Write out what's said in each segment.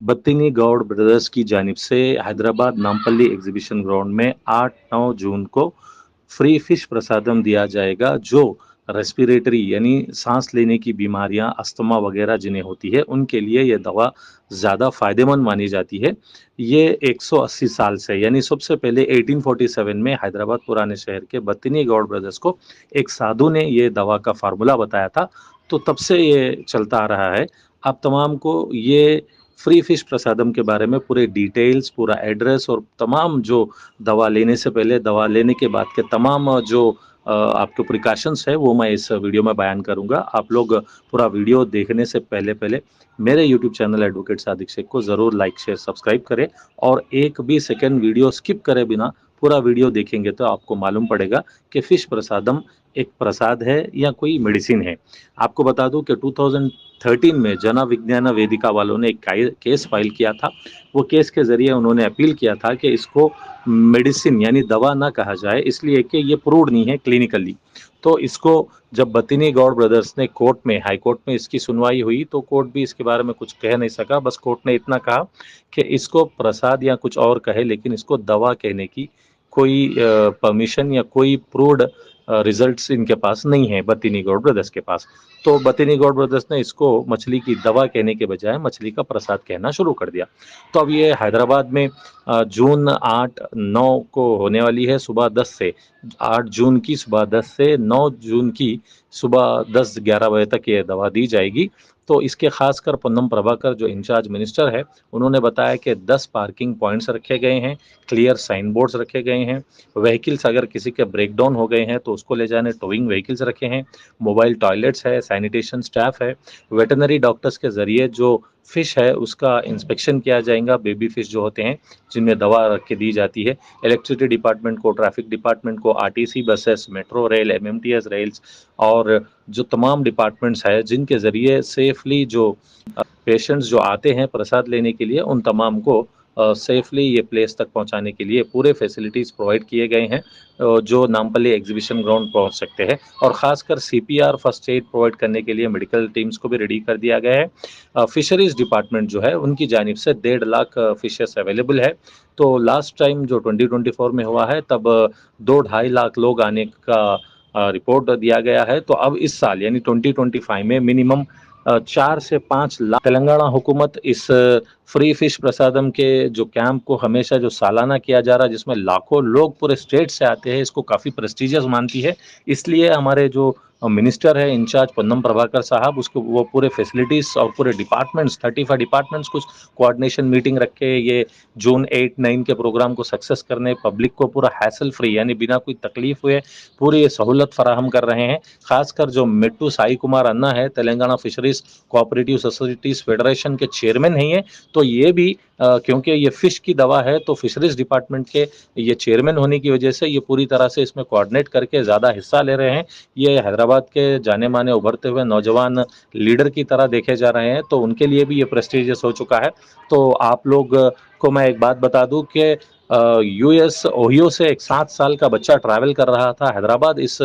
बत्तिनी Gaur brothers की जानिब से हैदराबाद नामपल्ली एग्जीबिशन ग्राउंड में 8-9 जून को फ्री फिश प्रसादम दिया जाएगा, जो रेस्पिरेटरी यानी सांस लेने की बीमारियां, अस्थमा वगैरह जिन्हें होती है, उनके लिए ये दवा ज़्यादा फायदेमंद मानी जाती है। ये 180 साल से यानी सबसे पहले 1847 में हैदराबाद पुराने शहर के बत्तिनी गौड़ ब्रदर्स को एक साधु ने ये दवा का फार्मूला बताया था, तो तब से ये चलता आ रहा है। आप तमाम को ये फ्री फिश प्रसादम के बारे में पूरे डिटेल्स, पूरा एड्रेस और तमाम जो दवा लेने से पहले, दवा लेने के बाद के तमाम जो आपके प्रिकॉशंस है, वो मैं इस वीडियो में बयान करूँगा। आप लोग पूरा वीडियो देखने से पहले मेरे YouTube channel advocate Sadiq Shaikh को ज़रूर लाइक, शेयर, सब्सक्राइब करें और एक भी सेकंड वीडियो स्किप करे बिना पूरा वीडियो देखेंगे तो आपको मालूम पड़ेगा कि फिश प्रसादम एक प्रसाद है या कोई मेडिसिन है। आपको बता दूं कि 2013 में जना विज्ञान वेदिका वालों ने एक केस फाइल किया था। वो केस के जरिए उन्होंने अपील किया था कि इसको मेडिसिन यानी दवा ना कहा जाए, इसलिए कि ये प्रूव्ड नहीं है क्लिनिकली। तो इसको जब बत्तिनी गौड़ ब्रदर्स ने कोर्ट में, हाई कोर्ट में इसकी सुनवाई हुई, तो कोर्ट भी इसके बारे में कुछ कह नहीं सका। बस कोर्ट ने इतना कहा कि इसको प्रसाद या कुछ और कहे, लेकिन इसको दवा कहने की कोई परमिशन या कोई प्रूव्ड रिजल्ट्स इनके पास नहीं है, बत्तिनी गौड़ ब्रदर्स के पास। तो बत्तिनी गौड़ ब्रदर्स ने इसको मछली की दवा कहने के बजाय मछली का प्रसाद कहना शुरू कर दिया। तो अब ये हैदराबाद में जून 8-9 को होने वाली है, सुबह 10 से 8 जून की सुबह 10 से 9 जून की सुबह 10-11 बजे तक ये दवा दी जाएगी। तो इसके खासकर पोन्नम प्रभाकर जो इंचार्ज मिनिस्टर है, उन्होंने बताया कि 10 पार्किंग पॉइंट्स रखे गए हैं, क्लियर साइन बोर्ड्स रखे गए हैं, व्हीकल्स अगर किसी के ब्रेक डाउन हो गए हैं तो उसको ले जाने टोइंग व्हीकल्स रखे हैं, मोबाइल टॉयलेट्स है, सैनिटेशन स्टाफ है, वेटनरी डॉक्टर्स के जरिए जो फिश है उसका इंस्पेक्शन किया जाएगा, बेबी फिश जो होते हैं जिनमें दवा रख के दी जाती है। इलेक्ट्रिसिटी डिपार्टमेंट को, ट्रैफिक डिपार्टमेंट को, RTC buses, metro rail, MMTS rails और जो तमाम डिपार्टमेंट्स है जिनके जरिए सेफली जो पेशेंट्स जो आते हैं प्रसाद लेने के लिए, उन तमाम को सेफली ये प्लेस तक पहुंचाने के लिए पूरे फैसिलिटीज़ प्रोवाइड किए गए हैं, जो नामपल्ली एग्जीबिशन ग्राउंड पहुंच सकते हैं। और ख़ासकर सीपीआर फर्स्ट एड प्रोवाइड करने के लिए मेडिकल टीम्स को भी रेडी कर दिया गया है। फिशरीज़ डिपार्टमेंट जो है उनकी जानिब से 1.5 लाख फिशेस अवेलेबल है। तो लास्ट टाइम जो 2024 में हुआ है तब 2-2.5 लाख लोग आने का रिपोर्ट दिया गया है। तो अब इस साल यानी 2025 में मिनिमम 4 से 5 लाख। तेलंगाना हुकूमत इस फ्री फिश प्रसादम के जो कैंप को हमेशा जो सालाना किया जा रहा है, जिसमें लाखों लोग पूरे स्टेट से आते हैं, इसको काफ़ी प्रेस्टिजियस मानती है। इसलिए हमारे जो मिनिस्टर है इंचार्ज पोन्नम प्रभाकर साहब, उसको वो पूरे फैसिलिटीज़ और पूरे डिपार्टमेंट्स 35 डिपार्टमेंट्स कुछ कोऑर्डिनेशन मीटिंग रख के ये जून 8-9 के प्रोग्राम को सक्सेस करने, पब्लिक को पूरा हैसल फ्री यानी बिना कोई तकलीफ हुए पूरी सहूलत फराहम कर रहे हैं। खासकर जो मेट्टू साई कुमार अन्ना है, Telangana fisheries cooperative societies federation के चेयरमैन नहीं है, तो ये भी क्योंकि ये फिश की दवा है तो फिशरीज डिपार्टमेंट के ये चेयरमैन होने की वजह से ये पूरी तरह से इसमें कोऑर्डिनेट करके ज़्यादा हिस्सा ले रहे हैं। ये हैदराबाद के जाने माने उभरते हुए नौजवान लीडर की तरह देखे जा रहे हैं, तो उनके लिए भी ये प्रेस्टिजियस हो चुका है। तो आप लोग को मैं एक बात बता दूं कि यूएस ओहियो से एक 7 साल का बच्चा ट्रैवल कर रहा था हैदराबाद इस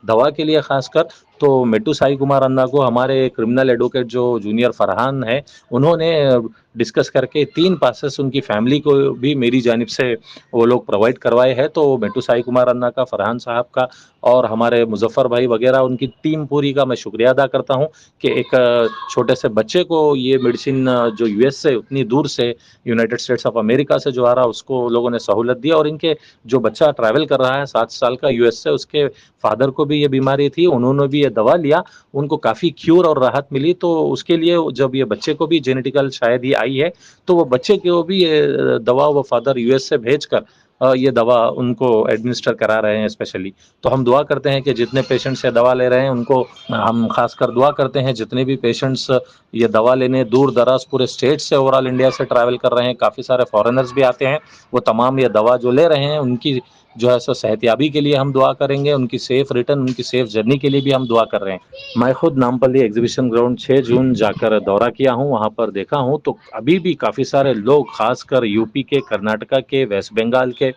दवा के लिए खासकर। तो मेट्टू साई कुमार अन्ना को हमारे क्रिमिनल एडवोकेट जो जूनियर फरहान है, उन्होंने डिस्कस करके 3 पासेस उनकी फैमिली को भी मेरी जानिब से वो लोग प्रोवाइड करवाए हैं। तो मेट्टू साई कुमार अन्ना का, फरहान साहब का और हमारे मुजफ्फर भाई वगैरह उनकी टीम पूरी का मैं शुक्रिया अदा करता हूं कि एक छोटे से बच्चे को ये मेडिसिन जो यूएस से उतनी दूर से, यूनाइटेड स्टेट्स ऑफ अमेरिका से जो आ रहा, उसको लोगों ने सहूलत दी। और इनके जो बच्चा ट्रैवल कर रहा है 7 साल का यूएस से, उसके फादर को भी ये बीमारी थी, उन्होंने भी ये दवा लिया, उनको काफ़ी क्यूर और राहत मिली। तो उसके लिए जब ये बच्चे को भी जेनेटिकल शायद ही आई है, तो वो बच्चे को भी ये दवा वो फादर यूएस से भेजकर ये दवा उनको एडमिनिस्टर करा रहे हैं स्पेशली। तो हम दुआ करते हैं कि जितने पेशेंट्स ये दवा ले रहे हैं उनको, हम खासकर दुआ करते हैं जितने भी पेशेंट्स ये दवा लेने दूर दराज पूरे स्टेट से, ओवरऑल इंडिया से ट्रैवल कर रहे हैं, काफ़ी सारे फॉरेनर्स भी आते हैं, वो तमाम ये दवा जो ले रहे हैं उनकी जो है सो सेहतयाबी के लिए हम दुआ करेंगे, उनकी सेफ रिटर्न, उनकी सेफ जर्नी के लिए भी हम दुआ कर रहे हैं। मैं खुद नामपल्ली एग्जीबिशन ग्राउंड 6 जून जाकर दौरा किया हूं, वहां पर देखा हूं तो अभी भी काफ़ी सारे लोग, खासकर यूपी के, कर्नाटका के, वेस्ट बंगाल के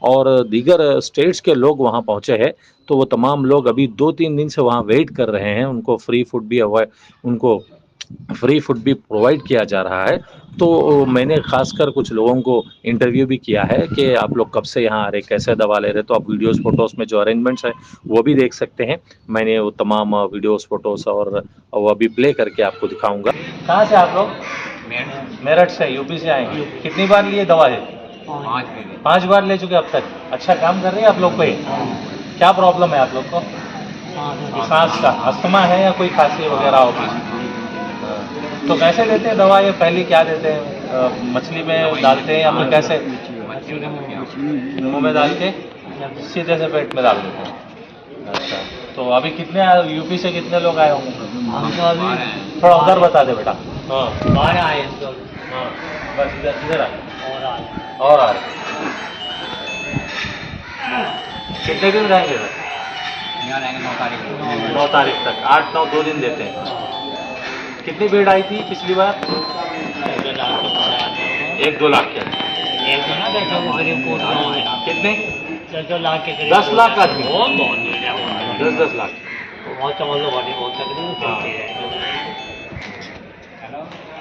और दीगर स्टेट्स के लोग वहां पहुंचे हैं। तो वो तमाम लोग अभी 2-3 दिन से वहां वेट कर रहे हैं, उनको फ्री फूड भी उनको फ्री फूड भी प्रोवाइड किया जा रहा है। तो मैंने खासकर कुछ लोगों को इंटरव्यू भी किया है कि आप लोग कब से यहाँ आ रहे, कैसे दवा ले रहे, तो आप वीडियोस फोटोस में जो अरेंजमेंट्स है वो भी देख सकते हैं। मैंने वो तमाम वीडियोस फोटोस और वो अभी प्ले करके आपको दिखाऊंगा। कहाँ से आप लोग? मेरठ से, यूपी से आए हैं। कितनी बार लिए दवा है? 5 बार ले चुके अब तक। अच्छा काम कर रही है आप लोग को ये? क्या प्रॉब्लम है आप लोग को? सांस का अस्थमा है या कोई खांसी वगैरह होगी? तो कैसे देते हैं दवा? ये पहले क्या देते हैं? मछली में डालते हैं या फिर कैसे? मुंह में डाल के सीधे से पेट में डाल देते हैं। अच्छा, तो अभी कितने यूपी से कितने लोग आए होंगे? हम तो अभी थोड़ा उधर बता दे बेटा। हाँ 12 आए हैं तो हाँ, बस इधर आ। और आए और आ रहे कितने दिन रहेंगे सर? यहाँ रहेंगे 9 तारीख को। 9 तारीख तक, 8 9 2 दिन देते हैं। कितनी भीड़ आई थी पिछली बार? 1-2 लाख के। एक तो ना देखो वो करीब कोट कितने? 10 लाख के करीब। 10 लाख आदमी? बहुत भीड़ है वो। 10-10 लाख। बहुत चमल लो बॉडी बहुत तकलीफ चलती है।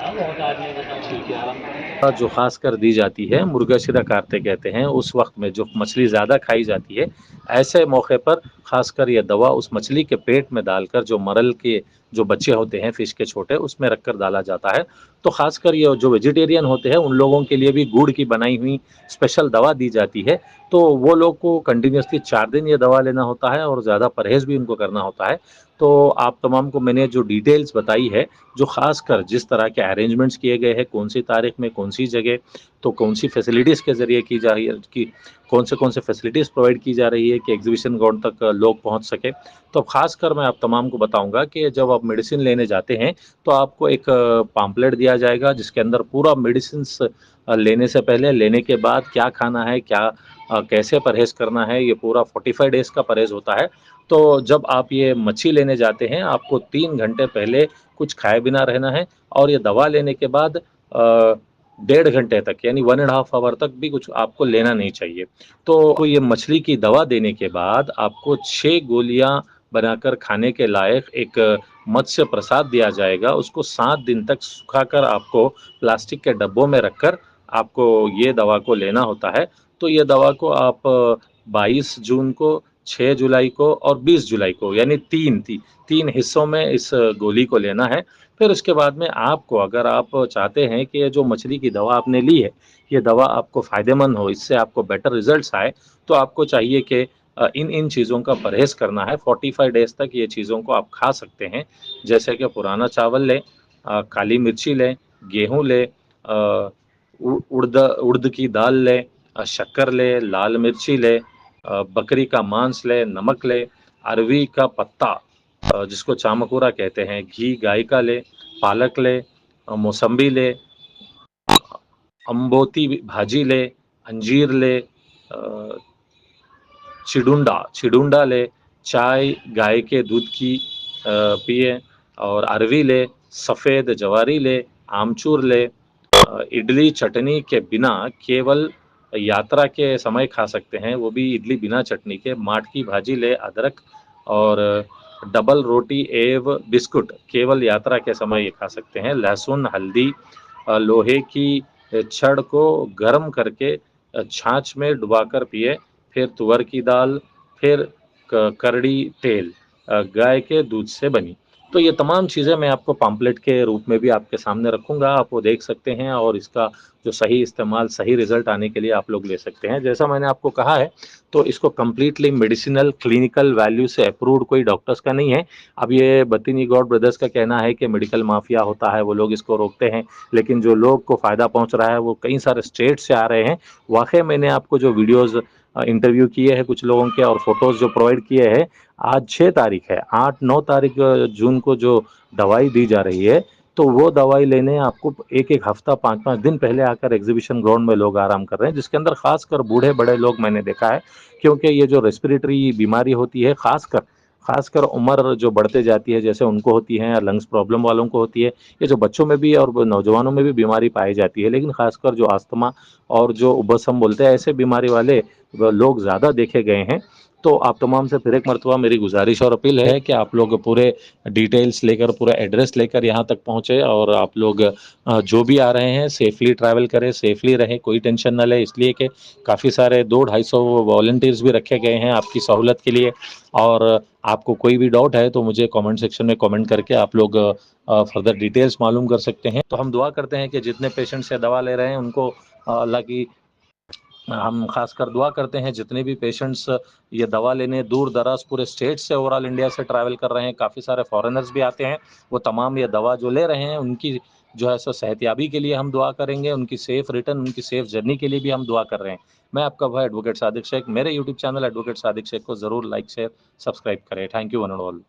बहुत आदमी बताओ। जो खास कर दी जाती है मुर्गशिरा कार्ते कहते हैं, उस वक्त में जो मछली ज़्यादा खाई जाती है, ऐसे मौके पर खासकर यह दवा उस मछली के पेट में डालकर जो मरल के जो बच्चे होते हैं फिश के छोटे, उसमें रखकर डाला जाता है। तो खासकर ये जो वेजिटेरियन होते हैं उन लोगों के लिए भी गुड़ की बनाई हुई स्पेशल दवा दी जाती है। तो वो लोग को कंटिन्यूसली 4 दिन ये दवा लेना होता है और ज़्यादा परहेज़ भी उनको करना होता है। तो आप तमाम को मैंने जो डिटेल्स बताई है, जो खासकर जिस तरह के अरेंजमेंट्स किए गए हैं, कौन सी तारीख में कौन सी जगह, तो कौन सी फैसिलिटीज़ के ज़रिए की जा रही है, कि कौन से फैसिलिटीज़ प्रोवाइड की जा रही है कि एग्जीबिशन ग्राउंड तक लोग पहुंच सके। तो खासकर मैं आप तमाम को बताऊंगा कि जब आप मेडिसिन लेने जाते हैं तो आपको एक पाम्पलेट दिया जाएगा जिसके अंदर पूरा मेडिसिन लेने से पहले, लेने के बाद क्या खाना है, क्या कैसे परहेज करना है, ये पूरा 45 डेज का परहेज होता है। तो जब आप ये मच्छी लेने जाते हैं आपको 3 घंटे पहले कुछ खाए बिना रहना है और ये दवा लेने के बाद 1.5 घंटे तक यानी 1.5 आवर तक भी कुछ आपको लेना नहीं चाहिए। तो ये मछली की दवा देने के बाद आपको 6 गोलियां बनाकर खाने के लायक एक मत्स्य प्रसाद दिया जाएगा। उसको 7 दिन तक सुखाकर आपको प्लास्टिक के डब्बों में रखकर आपको ये दवा को लेना होता है। तो ये दवा को आप 22 जून को, 6 जुलाई को और 20 जुलाई को यानी तीन हिस्सों में इस गोली को लेना है। फिर उसके बाद में आपको, अगर आप चाहते हैं कि ये जो मछली की दवा आपने ली है, ये दवा आपको फ़ायदेमंद हो, इससे आपको बेटर रिजल्ट्स आए, तो आपको चाहिए कि इन चीज़ों का परहेज़ करना है। 45 डेज़ तक ये चीज़ों को आप खा सकते हैं। जैसे कि पुराना चावल लें, काली मिर्ची लें, गेहूँ लें, उड़द की दाल लें, शक्कर लें, लाल मिर्ची लें, बकरी का मांस लें, नमक लें, अरवी का पत्ता जिसको चामकुरा कहते हैं, घी गाय का लें, पालक लें, मौसम्बी लें, अम्बोती भाजी लें, अंजीर लें, चिडुंडा ले, चाय गाय के दूध की पिए, और अरवी ले, सफ़ेद जवारी ले, आमचूर ले, इडली चटनी के बिना केवल यात्रा के समय खा सकते हैं, वो भी इडली बिना चटनी के। माठ की भाजी ले, अदरक और डबल रोटी एव बिस्कुट केवल यात्रा के समय ये खा सकते हैं। लहसुन, हल्दी, लोहे की छड़ को गर्म करके छाछ में डुबाकर पिए। फिर तुअर की दाल, फिर करड़ी तेल गाय के दूध से बनी। तो ये तमाम चीज़ें मैं आपको पम्पलेट के रूप में भी आपके सामने रखूँगा, आप वो देख सकते हैं और इसका जो सही इस्तेमाल, सही रिज़ल्ट आने के लिए आप लोग ले सकते हैं। जैसा मैंने आपको कहा है, तो इसको कंप्लीटली मेडिसिनल क्लिनिकल वैल्यू से अप्रूव्ड कोई डॉक्टर्स का नहीं है। अब ये बत्तीनी गौड़ ब्रदर्स का कहना है कि मेडिकल माफिया होता है, वो लोग इसको रोकते हैं, लेकिन जो लोग को फ़ायदा पहुँच रहा है वो कई सारे स्टेट से आ रहे हैं। वाक़ई मैंने आपको जो वीडियोज़ इंटरव्यू किए हैं कुछ लोगों के और फोटोज़ जो प्रोवाइड किए हैं, आज 6 तारीख है, 8-9 तारीख जून को जो दवाई दी जा रही है, तो वो दवाई लेने आपको एक-एक हफ्ता, 5-5 दिन पहले आकर एग्जीबिशन ग्राउंड में लोग आराम कर रहे हैं, जिसके अंदर खासकर बूढ़े-बड़े लोग मैंने देखा है, क्योंकि ये जो रेस्पिरेटरी बीमारी होती है, खासकर उम्र जो बढ़ते जाती है, जैसे उनको होती है या लंग्स प्रॉब्लम वालों को होती है, ये जो बच्चों में भी और नौजवानों में भी बीमारी पाई जाती है, लेकिन खासकर जो अस्थमा और जो उबस हम बोलते हैं, ऐसे बीमारी वाले लोग ज़्यादा देखे गए हैं। तो आप तमाम से फिर एक मरतबा मेरी गुजारिश और अपील है कि आप लोग पूरे डिटेल्स लेकर, पूरा एड्रेस लेकर यहाँ तक पहुँचे और आप लोग जो भी आ रहे हैं सेफली ट्रैवल करें, सेफली रहें, कोई टेंशन ना लें, इसलिए कि काफ़ी सारे 200-250 वॉलंटियर्स भी रखे गए हैं आपकी सहूलत के लिए। और आपको कोई भी डाउट है तो मुझे कमेंट सेक्शन में कमेंट करके आप लोग फर्दर डिटेल्स मालूम कर सकते हैं। तो हम दुआ करते हैं कि जितने पेशेंट्स ये दवा ले रहे हैं उनको अल्लाह की, हम खासकर दुआ करते हैं जितने भी पेशेंट्स ये दवा लेने दूर दराज पूरे स्टेट से, ओवरऑल इंडिया से ट्रैवल कर रहे हैं, काफ़ी सारे फॉरेनर्स भी आते हैं, वो तमाम ये दवा जो ले रहे हैं उनकी जो है सो सेहतयाबी के लिए हम दुआ करेंगे, उनकी सेफ रिटर्न, उनकी सेफ जर्नी के लिए भी हम दुआ कर रहे हैं। मैं आपका भाई एडवोकेट सादिक शेख, मेरे YouTube channel advocate Sadiq Shaikh को ज़रूर लाइक शेयर सब्सक्राइब करें। Thank you one and all.